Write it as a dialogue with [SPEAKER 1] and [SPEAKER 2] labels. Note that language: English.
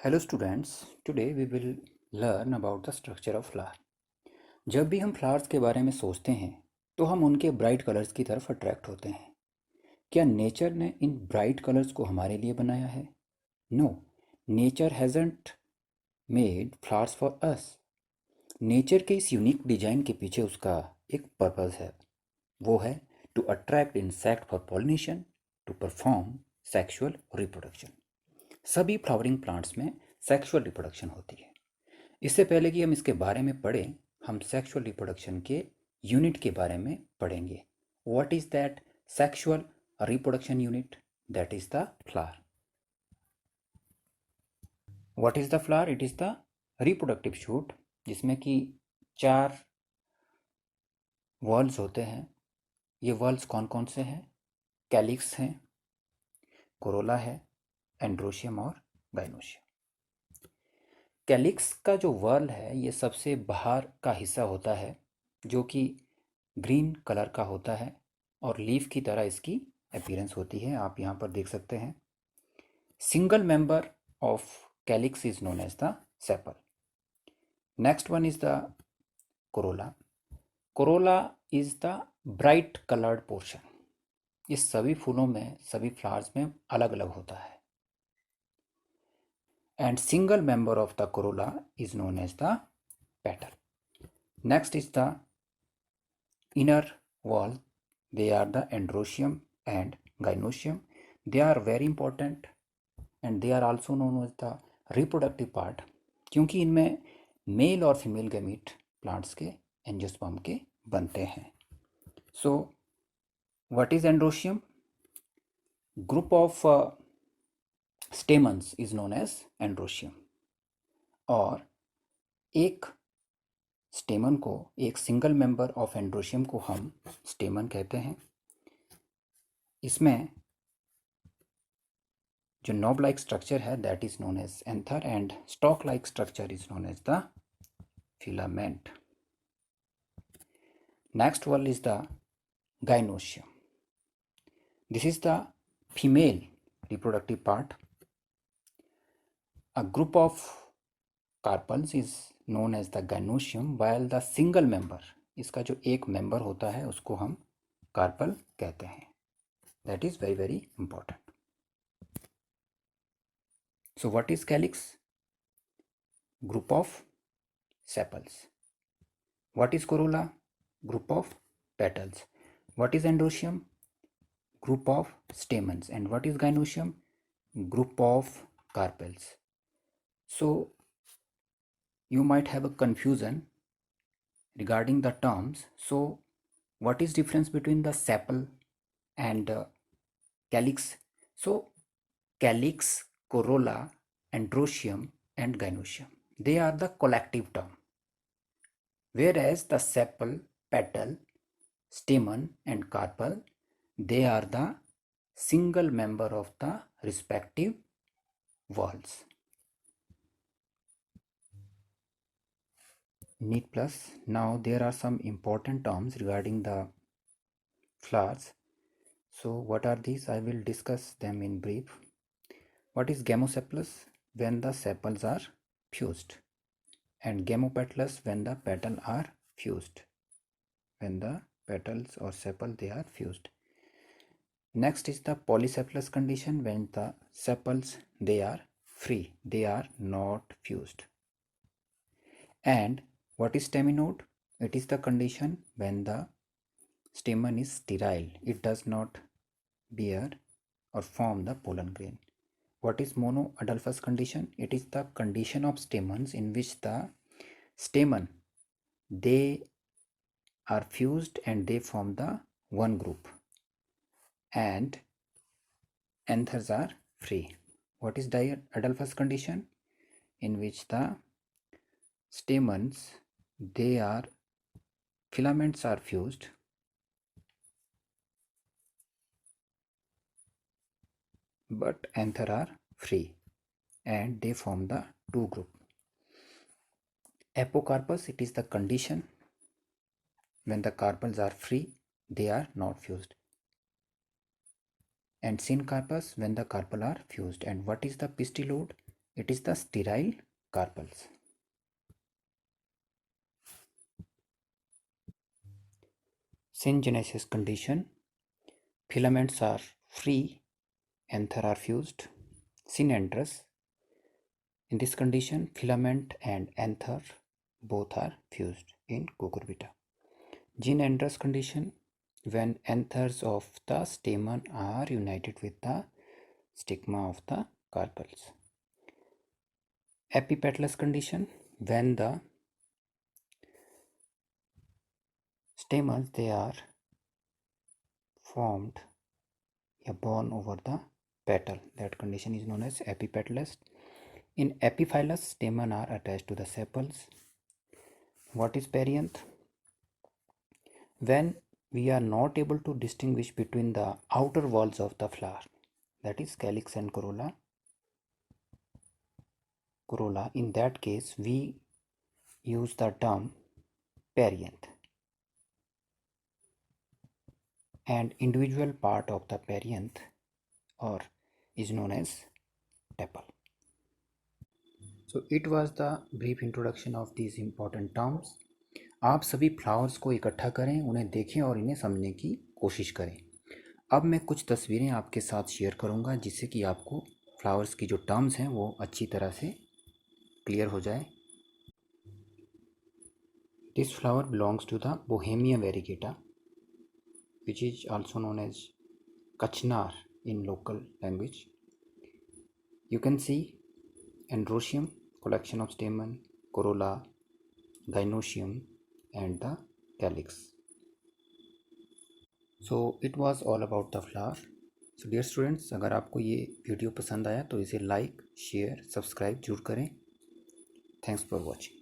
[SPEAKER 1] Hello students, today we will learn about the structure of flower. जब भी हम flowers के बारे में सोचते हैं तो हम उनके ब्राइट कलर्स की तरफ अट्रैक्ट होते हैं। क्या नेचर ने इन ब्राइट कलर्स को हमारे लिए बनाया है? No, nature hasn't made flowers for us. Nature के इस यूनिक डिजाइन के पीछे उसका एक पर्पस है। वो है to attract insect for pollination, to perform sexual reproduction. सभी फ्लावरिंग प्लांट्स में सेक्सुअल रिप्रोडक्शन होती है। इससे पहले कि हम इसके बारे में पढ़ें, हम सेक्सुअल रिप्रोडक्शन के यूनिट के बारे में पढ़ेंगे। What is that sexual reproduction unit? That is the flower. What is the flower? It is the reproductive shoot, जिसमें कि 4 वॉल्स होते हैं। ये वॉल्स कौन कौन से हैं? कैलिक्स हैं, कोरोला है, एंड्रोशियम और गाइनोशियम। कैलिक्स का जो वर्ल है ये सबसे बाहर का हिस्सा होता है, जो कि ग्रीन कलर का होता है और लीफ की तरह इसकी अपीयरेंस होती है। आप यहाँ पर देख सकते हैं। Single member of calyx is known as the sepal. Next one is the corolla. Corolla is the bright coloured portion. ये सभी फूलों में, सभी फ्लावर्स में अलग अलग होता है। And single member of the corolla is known as the petal. Next is the inner wall. They are the androecium and gynoecium. They are very important and they are also known as the reproductive part, क्योंकि इनमें male और female gamete plants के angiosperm के बनते हैं। So what is androecium? Group of stamens is known as androecium. और एक स्टेमन को, एक सिंगल मेंबर ऑफ एंड्रोशियम को हम स्टेमन कहते हैं। इसमें जो नॉब लाइक स्ट्रक्चर है that is known as anther and stalk like structure is known as the filament. Next one is the gynoecium. This is the female reproductive part. A group of carpels is known as the gynoecium, while the single member, इसका जो एक member होता है उसको हम carpel कहते हैं. That is very very important. So what is calyx? Group of sepals. What is corolla? Group of petals. What is androecium? Group of stamens. And what is gynoecium? Group of carpels. So you might have a confusion regarding the terms. So what is difference between the sepal and calyx? So calyx, corolla, androecium and gynoecium, they are the collective term, whereas the sepal, petal, stamen and carpel, they are the single member of the respective whorls. Neat plus. Now there are some important terms regarding the flowers. So what are these? I will discuss them in brief. What is gamosepalous? When the sepals are fused. And gamopetalous, when the petals are fused. When the petals or sepal they are fused. Next is the polysepalous condition, when the sepals they are free, they are not fused. And what is staminode? It is the condition when the stamen is sterile, it does not bear or form the pollen grain. What is monoadelphous condition? It is the condition of stamens in which the stamen they are fused and they form the one group and anthers are free. What is diadelphous condition? In which the stamens they are filaments are fused but anther are free and they form the two group. Apocarpus, it is the condition when the carpels are free, they are not fused. And syncarpus, when the carpel are fused. And what is the pistillode? It is the sterile carpels. Syngenesis condition. Filaments are free, anther are fused. Synandrous. In this condition, filament and anther both are fused in cucurbita. Gynandrous condition, when anthers of the stamen are united with the stigma of the carpels. Epipetalous condition, when the stamens they are formed born over the petal. That condition is known as epipetalous. In epiphyllous, stamen are attached to the sepals. What is perianth? When we are not able to distinguish between the outer walls of the flower, that is calyx and corolla, in that case we use the term perianth, and individual part of the perianth or is known as tepal. So it was the brief introduction of these important terms. आप सभी flowers को इकट्ठा करें, उन्हें देखें और इन्हें समझने की कोशिश करें। अब मैं कुछ तस्वीरें आपके साथ शेयर करूंगा जिससे कि आपको फ्लावर्स की जो टर्म्स हैं वो अच्छी तरह से क्लियर हो जाए। This flower belongs to the Bauhinia variegata which is also known as Kachnar in local language. You can see androecium, collection of stamen, corolla, gynoecium and the calyx. So it was all about the flower. So dear students, अगर आपको ये video पसंद आया तो इसे like, share, subscribe जरूर करें। Thanks for watching.